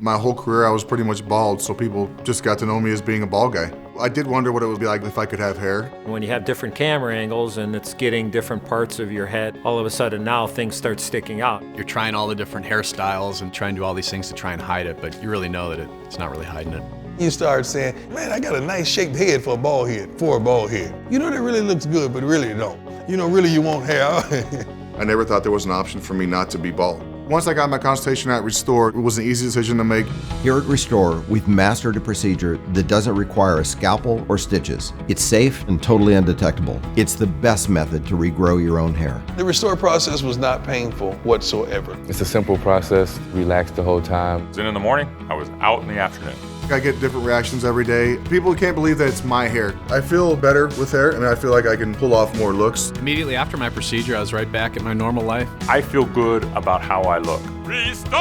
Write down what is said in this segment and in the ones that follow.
My whole career I was pretty much bald, so people just got to know me as being a bald guy. I did wonder what it would be like if I could have hair. When you have different camera angles and it's getting different parts of your head, all of a sudden now things start sticking out. You're trying all the different hairstyles and trying to do all these things to try and hide it, but you really know that it's not really hiding it. You start saying, man, I got a nice shaped head for a bald head, You know, that really looks good, but really it don't. You know, really you want hair. I never thought there was an option for me not to be bald. Once I got my consultation at Restore, it was an easy decision to make. Here at Restore, we've mastered a procedure that doesn't require a scalpel or stitches. It's safe and totally undetectable. It's the best method to regrow your own hair. The Restore process was not painful whatsoever. It's a simple process, relaxed the whole time. In the morning, I was out in the afternoon. I get different reactions every day. People can't believe that it's my hair. I feel better with hair, and I feel like I can pull off more looks. Immediately after my procedure, I was right back at my normal life. I feel good about how I look. Restore!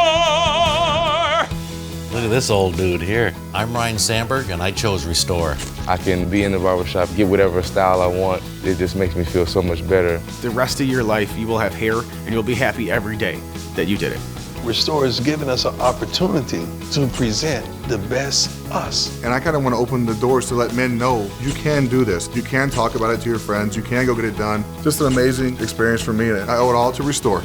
Look at this old dude here. I'm Ryne Sandberg, and I chose Restore. I can be in the barbershop, get whatever style I want. It just makes me feel so much better. The rest of your life, you will have hair, and you'll be happy every day that you did it. Restore has given us an opportunity to present the best us. And I kind of want to open the doors to let men know you can do this. You can talk about it to your friends. You can go get it done. Just an amazing experience for me, and I owe it all to Restore.